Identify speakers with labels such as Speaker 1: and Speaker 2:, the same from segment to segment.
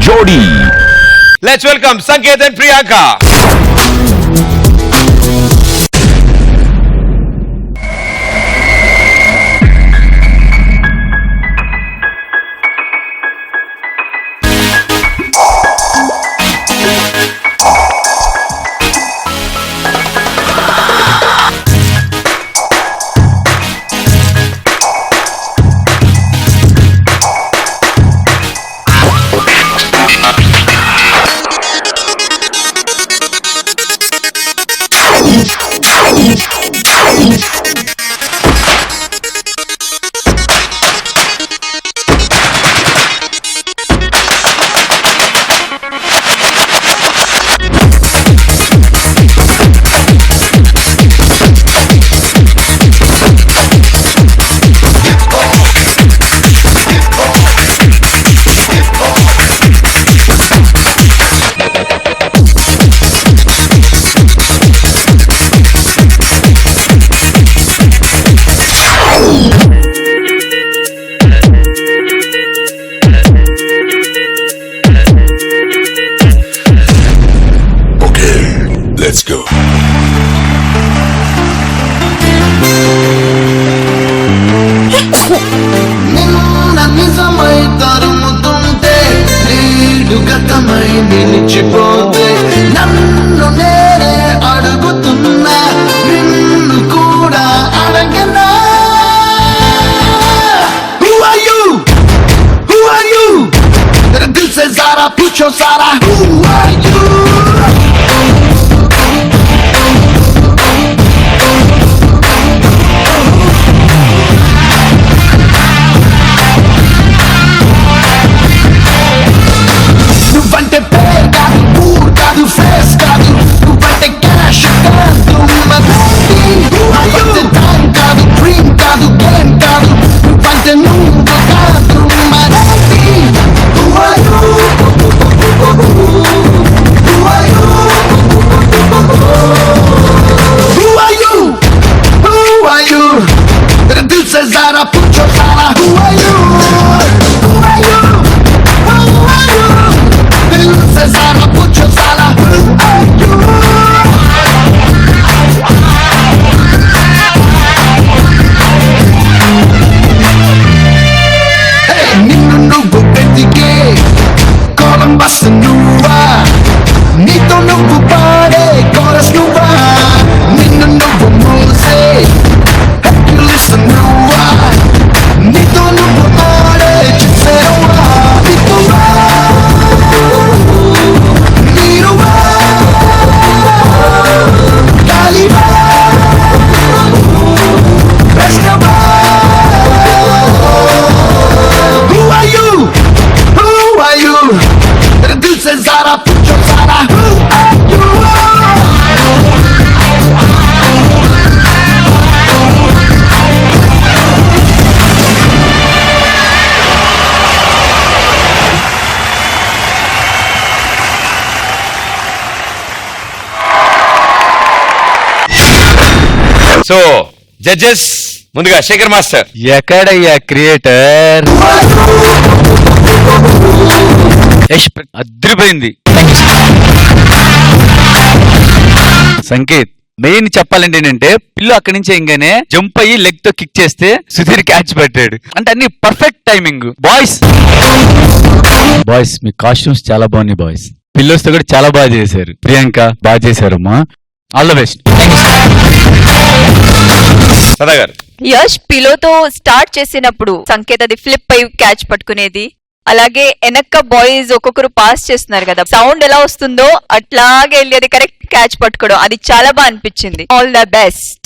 Speaker 1: జోడీ.
Speaker 2: Let's welcome Sanket and Priyanka.
Speaker 1: Let's go.
Speaker 3: నిన్న నిజమై తరుముతుంటే నీడు గతమై నిలిచిపోతే నన్ను నేనే అడుగుతున్నా నిన్ను కూడా అడగనా. Who are you? Who are you? तेरा दिल से ज़रा पूछो सारा. Who are you? నువ్వంటే పేరు కాదు, ఊరు కాదు, ఫేస్ కాదు, నువ్వంటే క్యాష్ కాదు, నువ్వంటే టైం కాదు, డ్రీమ్ కాదు, గేమ్ కాదు, నువ్వంటే నువ్వు కాదు మరేంటి. Who are you? Who are you? Who are you? Who are you? तेरे दिल से ज़रा पूछो सारा. Who are you? Who are you? Who are you? दिल से ज़रा पूछो सारा. Who are you? Hey, నిన్ను నువ్వు వెతికే కొలంబస్ నువ్వా, నీతో నువ్వు పాడే కోరస్ నువ్వా, నిన్ను నువ్వు మోసే హెర్క్యులిస్ నువ్వా, నీతో నువ్వు ఆడే చిసేరువా, నీకువా నీరువా గాలివా ప్రశ్నవా. Who are you? Who are you? तेरे दिल से ज़रा पूछो सारा. Who are you?
Speaker 2: So judges ముందుగా శేఖర్ మాస్టర్.
Speaker 4: ఎక్కడయ్యా క్రియేటర్? అదిరిపోయింది. సంకేత్ మెయిన్ చెప్పాలంటే ఏంటంటే పిల్లు అక్కడి నుంచి ఇంగానే జంప్ అయ్యి లెగ్ తో కిక్ చేస్తే సుధీర్ క్యాచ్ పెట్టాడు. అంటే అన్ని పర్ఫెక్ట్ టైమింగ్. బాయ్స్ మీ కాస్ట్యూమ్స్ చాలా బాగున్నాయి బాయ్స్. పిల్లోస్ తో కూడా చాలా బాగా చేశారు. ప్రియాంక బాగా చేశారమ్మా. All the best.
Speaker 2: సదా గారు.
Speaker 5: యష్ పిలోతో స్టార్ట్ చేసినప్పుడు సంకేత్ అది ఫ్లిప్ అయి క్యాచ్ పట్టుకునేది, అలాగే వెనక్క బాయ్స్ ఒక్కొక్కరు పాస్ చేస్తున్నారు కదా, సౌండ్ ఎలా వస్తుందో అట్లాగే వెళ్ళి అది కరెక్ట్ క్యాచ్ పట్టుకోవడం, అది చాలా బాగా అనిపించింది. All the best.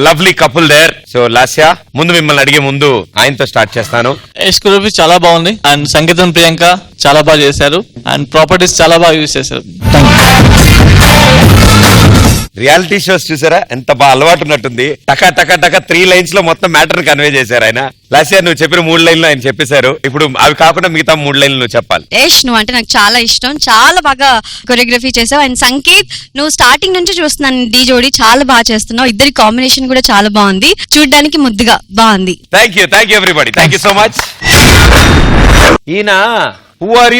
Speaker 2: Lovely couple there. So Lasya, ముందు మిమ్మల్ని అడిగే ముందు ఆయనతో స్టార్ట్ చేస్తాను.
Speaker 6: ఎక్స్క్లూజివ్ చాలా బాగుంది అండ్ సంగీతం ప్రియాంక చాలా బాగా చేశారు అండ్ ప్రాపర్టీస్ చాలా బాగా యూజ్ చేశారు.
Speaker 2: రియాలిటీ షోస్ చూసారా ఎంత బాగా అలవాటు ఉన్నట్టుంది. టకా టకా టకా 3 లైన్స్ లో మొత్తం మ్యాటర్ కన్వే చేశారు ఆయన. లాస్యా నువ్వు చెప్పిన 3 లైన్లు ఆయన చెప్పేశారు. ఇప్పుడు అవి కాకుండా మిగతా 3 లైన్లు నువ్వు చెప్పాలి.
Speaker 1: యష్ నువ్వు అంటే నాకు చాలా ఇష్టం, చాలా బాగా కొరియోగ్రఫీ చేసావు. అండ్ సంకేత్ నువ్వు స్టార్టింగ్ నుంచి చూస్తున్నాను ఢీ జోడి చాలా బాగా చేస్తున్నావు. ఇద్దరి కాంబినేషన్ కూడా చాలా బాగుంది, చూడ్డానికి ముద్దుగా బాగుంది.
Speaker 2: Thank you everybody, thank you so much. ఈయన హూ ఆర్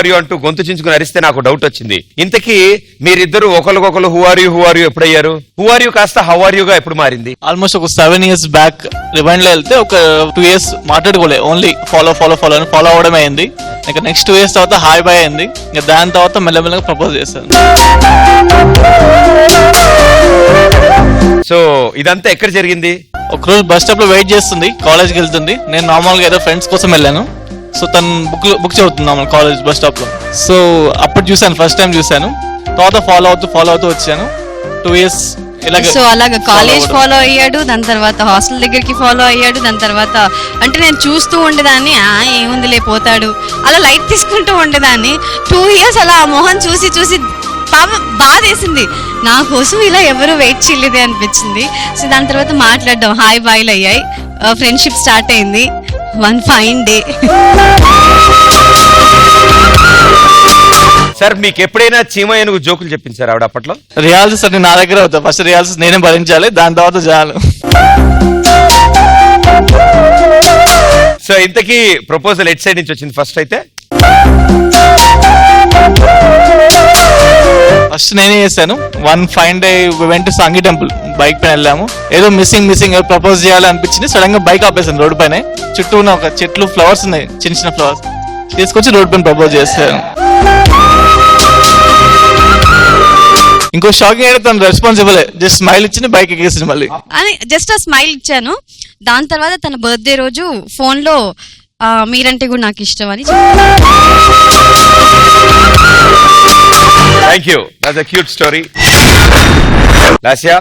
Speaker 2: యూ అంటూ గొంతు చించుకుని అరిస్తే నాకు డౌట్ వచ్చింది. ఇంతకీ మీరిద్దరు ఒకరికొకరు హూ ఆర్ యూ ఎప్పుడయ్యారు? హూ ఆర్ యూ కాస్త హౌ ఆర్ యూగా ఎప్పుడు మారింది?
Speaker 6: ఆల్మోస్ట్ ఒక 7 years బ్యాక్ రివైండ్ లో వెళ్తే ఒక 2 years మాట్లాడుకోలే, ఓన్లీ ఫాలో అని ఫాలో అవడం అయింది. ఇంకా నెక్స్ట్ 2 years తర్వాత హాయ్ బాయ్ అయింది. ఇంకా దాని తర్వాత మెల్లమెల్లగా ప్రపోజ్ చేశాను.
Speaker 2: సో ఇదంతా ఎక్కడ జరిగింది?
Speaker 6: ఒకరోజు బస్ స్టాప్ లో వెయిట్ చేస్తుంది, కాలేజ్కి వెళ్తుంది. నేను నార్మల్ గా ఏదో ఫ్రెండ్స్ కోసం వెళ్ళాను. సో తను బుక్ చదువుతున్నాం కాలేజ్ బస్ స్టాప్ లో. సో అప్పుడు చూసాను, ఫస్ట్ టైం చూసాను. తర్వాత ఫాలో అవుతూ వచ్చాను. 2 years ఇలాగే.
Speaker 1: సో అలాగా కాలేజ్ ఫాలో అయ్యాడు, దాని తర్వాత హాస్టల్ దగ్గరికి ఫాలో అయ్యాడు, దాని తర్వాత అంటే నేను చూస్తూ ఉండేదాన్ని, ఏముందిలే పోతాడు అలా లైట్ తీసుకుంటూ ఉండేదాన్ని. 2 years అలా ఆ మొహం చూసి బాధేసింది. నా కోసం ఇలా ఎవరు వెయిట్ చేయలేదే అనిపించింది. సో దాని తర్వాత మాట్లాడడం, హాయ్ బాయ్లు అయ్యాయి, ఫ్రెండ్షిప్ స్టార్ట్ అయింది. One fine day.
Speaker 2: సార్ మీకు ఎప్పుడైనా చీమ ఏనుగు జోకులు చెప్పించారు ఆవిడ అప్పట్లో?
Speaker 6: రియాల్స్ అన్ని నా దగ్గర అవుతాయి. ఫస్ట్ రియాల్స్ నేనే భరించాలి, దాని తర్వాత చాలు.
Speaker 2: సో ఇంతకీ ప్రపోజల్ ఎట్ సైడ్ నుంచి వచ్చింది ఫస్ట్ అయితే?
Speaker 6: ఫస్ట్ నేనే చేశాను. వన్ ఫైన్ డే వెంట సాంగి టెంపుల్ బైక్ పైన వెళ్ళాము. ఏదో మిస్సింగ్ ప్రపోజ్ చేయాలి అనిపించింది. సడన్ గా బైక్ ఆపేసాను రోడ్డు పైన. చుట్టూ ఉన్న ఒక చెట్లు ఫ్లవర్స్ ఉన్నాయి, చిన్న ఫ్లవర్స్ తీసుకొచ్చి రోడ్ పైన ప్రపోజ్ చేశాను. ఇంకో షాకింగ్ అయితే తను రెస్పాన్సిబుల్, జస్ట్ స్మైల్ ఇచ్చి బైక్ ఎక్కేసింది మళ్ళీ.
Speaker 1: అని జస్ట్ ఆ స్మైల్ ఇచ్చాను. దాని తర్వాత తన బర్త్డే రోజు ఫోన్ లో మీరంటే కూడా నాకు ఇష్టం అని
Speaker 2: thank you, that's a cute story. Lasya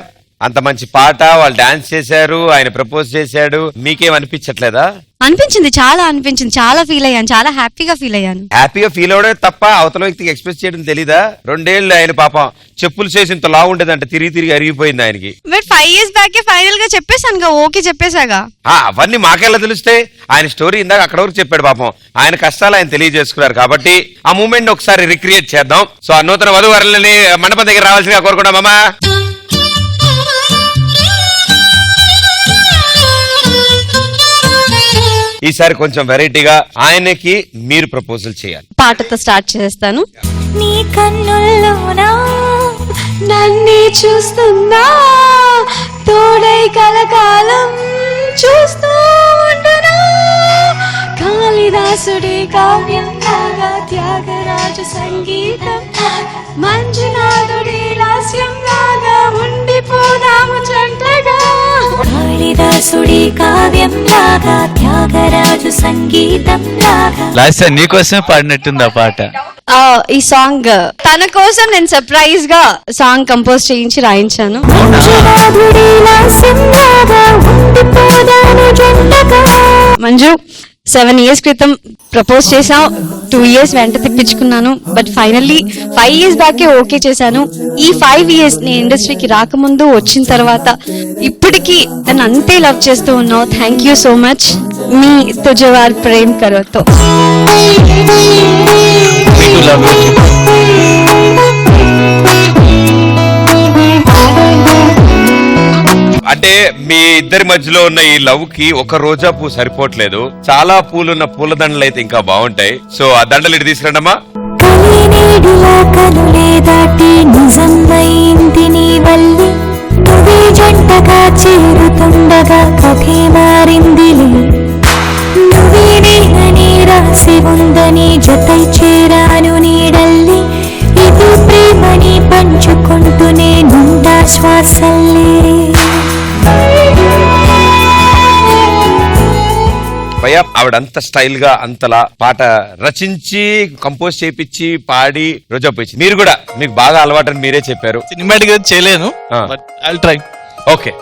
Speaker 2: అంత మంచి పాట, వాళ్ళు డాన్స్ చేశారు, ఆయన ప్రపోజ్ చేశాడు, మీకేం అనిపించట్లేదా?
Speaker 1: అనిపించింది, చాలా అనిపించింది, చాలా ఫీల్ అయ్యాను, చాలా హ్యాపీగా ఫీల్ అయ్యాను.
Speaker 2: హ్యాపీగా ఫీల్ అవడే తప్ప అవతల వ్యక్తికి ఎక్స్ప్రెస్ చేయడం తెలీదా? 2 ఏళ్ళు ఆయన పాపం చెప్పులు చేసి ఇంత లా ఉండేదంట, తిరిగి అరిగిపోయింది ఆయనకి.
Speaker 1: బట్ 5 years బ్యాక్ ఫైనల్ గా చెప్పేసాను, ఓకే చెప్పేసాగా.
Speaker 2: అవన్నీ మాకెలా తెలుస్తే? ఆయన స్టోరీ ఇందాక అక్కడ వరకు చెప్పాడు పాపం. ఆయన కష్టాలు ఆయన తెలియజేసుకున్నారు కాబట్టి ఆ మూమెంట్ ఒకసారి రిక్రియేట్ చేద్దాం. సో ఆ నూతన వధువరులని మండపం దగ్గర రావాల్సిందిగా కోరుకున్నాం అమ్మా. ఈసారి కొంచెం వెరైటీగా ఆయనకి మీరు ప్రపోజల్ చేయాలి.
Speaker 1: పాటతో స్టార్ట్ చేస్తాను.
Speaker 7: నీ కన్నుల్లోనా నన్నే చూస్తున్నా, తోడై కలకాలం చూస్తూ ఉండునా, కాళిదాసుడి కావ్యం లాగా త్యాగరాజ సంగీతం, మంజునాథుడి లాస్యం లాగా ఉండిపోదాము జంటగా. కాళిదాసుడి కావ్యం లాగా త్యాగరాజు సంగీతం లాగా.
Speaker 4: లాస్యా నీకోసమే పాడినట్టుంది ఆ పాట.
Speaker 1: ఈ సాంగ్ తన కోసం నేను సర్ప్రైజ్ గా సాంగ్ కంపోజ్ చేయించి రాయించాను.
Speaker 7: మంజునాథుడి లాస్యం లాగా ఉండిపోదాము జంటగా.
Speaker 1: మంజు 7 years క్రితం ప్రపోజ్ చేసాం, 2 years వెంట తిప్పించుకున్నాను. బట్ ఫైనల్లీ 5 years బ్యాకే ఓకే చేశాను. ఈ 5 years నేను ఇండస్ట్రీకి రాకముందు, వచ్చిన తర్వాత, ఇప్పటికీ నన్ను అంతే లవ్ చేస్తూ ఉన్నావు. Thank you so much. మీ తుజవార్ ప్రేమ్ కరోతో.
Speaker 2: అంటే మీ ఇద్దరి మధ్యలో ఉన్న ఈ లవ్ కి ఒక రోజా పువ్వు సరిపోవట్లేదు, చాలా పూలున్న పూలదండలు అయితే ఇంకా బాగుంటాయి. సో ఆ దండలు ఇటు తీసుకురండమ్మా.
Speaker 7: కలినేడిలా కనులే దాటి నిజమైంది నీ వల్లి, నువ్వే జంటగా చేరుతుండగా కథే మారిందిలే, నువ్వే నేనని రాసి ఉందని జతై చేరాను నీడల్లి, ఇది ప్రేమని పంచుకుంటూనే నుండా శ్వాసల్లే.
Speaker 2: భయ్యా ఆవిడంత స్టైల్ గా అంతలా పాట రచించి కంపోజ్ చేపించి పాడి రోజా పోయి, మీరు కూడా మీకు బాగా అలవాటు అని మీరే చెప్పారు.
Speaker 6: సినిమాటిక్ గా చేయలేను, but I will try.
Speaker 2: Okay.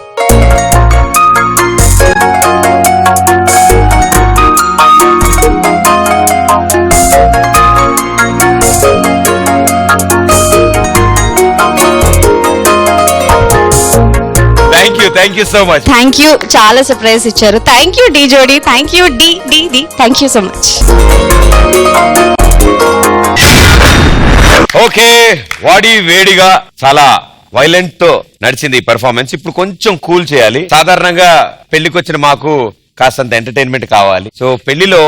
Speaker 2: Thank you so much.
Speaker 1: Thank you, చాలా సర్ప్రైజ్ ఇచ్చారు. Thank you Dhee Jodi, thank you Dhee Dhee Dhee, thank you so much.
Speaker 2: Okay, వాడి వేడిగా చాలా వైలెంట్ తో నడిచింది ఈ పెర్ఫార్మెన్స్. ఇప్పుడు కొంచెం కూల్ చేయాలి. సాధారణంగా పెళ్లికి వచ్చిన మాకు కాస్తంత ఎంటర్టైన్మెంట్ కావాలి. సో పెళ్లిలో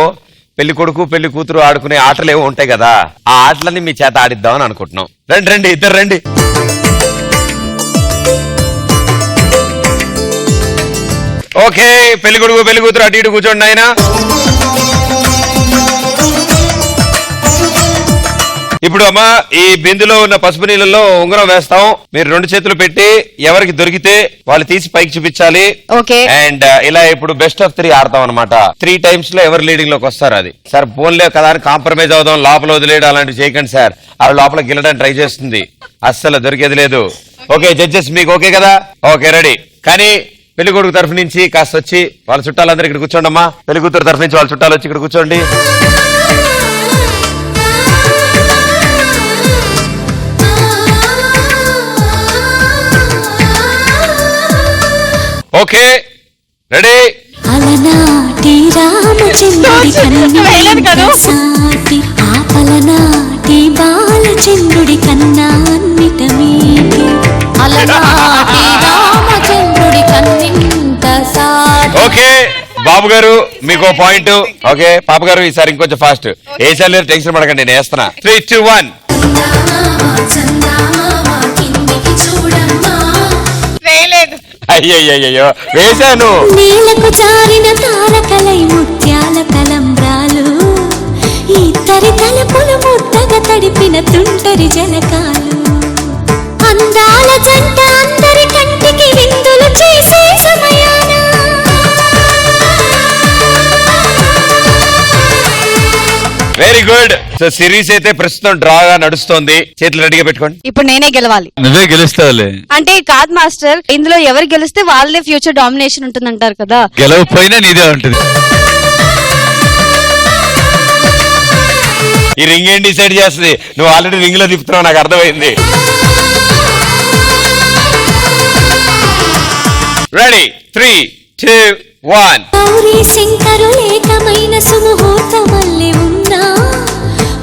Speaker 2: పెళ్లి కొడుకు పెళ్లి కూతురు ఆడుకునే ఆటలు ఏవో ఉంటాయి కదా, ఆ ఆటలన్నీ మీ చేత ఆడిద్దామని అనుకుంటున్నాం. రండి రండి, ఇద్దరు రండి. ఓకే, పెళ్లి కొడుకు పెళ్లి కూతురు అటు ఇటు కూర్చోండి ఆయన. ఇప్పుడు అమ్మా, ఈ బిందులో ఉన్న పసుపు నీళ్ళలో ఉంగరం వేస్తాం. మీరు 2 చేతులు పెట్టి ఎవరికి దొరికితే వాళ్ళు తీసి పైకి చూపించాలి.
Speaker 1: ఓకే.
Speaker 2: అండ్ ఇలా ఇప్పుడు బెస్ట్ ఆఫ్ 3 ఆడతాం అనమాట. 3 times లో ఎవరు లీడింగ్ లోకి వస్తారు అది. సార్ ఫోన్లే కదా అని కాంప్రమైజ్ అవుదాం, లోపల వదిలేయడం అలాంటివి చేయకండి సార్. ఆవిడ లోపల గిల్లడానికి ట్రై చేస్తుంది, అస్సలు దొరికేది లేదు. ఓకే జడ్జెస్, మీకు ఓకే కదా? Okay ready. కానీ పెళ్లి కొడుకు తరఫు నుంచి కాస్త వచ్చి వాళ్ళ చుట్టాలందరూ ఇక్కడ కూర్చోండి అమ్మా. పెళ్లి కూతురు తరఫు నుంచి వాళ్ళ చుట్టాలు వచ్చి ఇక్కడ కూర్చోండి. Okay ready.
Speaker 7: అలనాటి రామచంద్రుడి కన్నా సాటి ఆ పలనాటి బాలచంద్రుడి కన్నా అన్నిట మీటి. అలనాటి రామచంద్రుడి కన్నింత సాటి.
Speaker 2: ఓకే బాబు గారు, మీకు పాయింట్. ఓకే పాప గారు, ఈసారి ఇంకొంచెం ఫాస్ట్. ఏ చాలు టెన్షన్ పడకండి, నేను వేస్తున్నా. 3, 2, 1. అయ్యయ్యో వేశాను.
Speaker 7: నీలకు చారిన తారకలై ముత్యాల తలంబ్రాలు, ఇద్దరి తలపులు ముద్దగా తడిపిన తుంటరి జలకాలు, అందాల జంట అందరి కంటికి విందులు చేసే సమయాన.
Speaker 2: Very good. సో సిరీస్ అయితే ప్రస్తుతం డ్రాగా నడుస్తోంది. చేతులు రెడీగా పెట్టుకోండి.
Speaker 1: ఇప్పుడు నేనే గెలవాలి.
Speaker 4: నువ్వే గెలుస్తావులే.
Speaker 1: అంటే కాదు మాస్టర్, ఇందులో ఎవరు గెలిస్తే వాళ్ళే ఫ్యూచర్ డామినేషన్ ఉంటుందంటారు కదా.
Speaker 4: గెలవకపోయినా నీదే ఉంటుంది.
Speaker 2: ఈ రింగ్ ఏం డిసైడ్ చేస్తుంది? నువ్వు ఆల్రెడీ రింగ్ లో తిప్పుతున్నావు, నాకు అర్థమైంది. రెడీ 3, 2, 1.
Speaker 7: గౌరీ శంకరు ఏకమైన సుముహూర్తమల్లె ఉన్నా,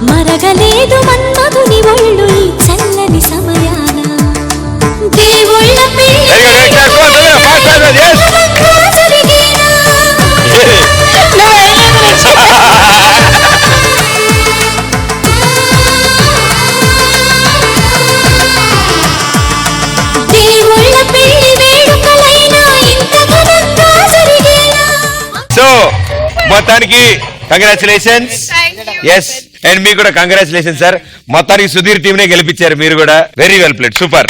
Speaker 7: మరగలేదు మన్మధుని ఒళ్ళు ఈ చల్లని సమయాన. దేవుళ్ళ పెళ్లి వేడుకలైనా ఇంత ఘనంగా జరిగేనా.
Speaker 2: సో మొత్తానికి కంగ్రాచులేషన్స్. ఎస్, అండ్ మీకు కూడా కంగ్రాచులేషన్ సార్. మొత్తానికి సుధీర్ టీమ్ నే గెలిపించారు మీరు కూడా. Very well played, super.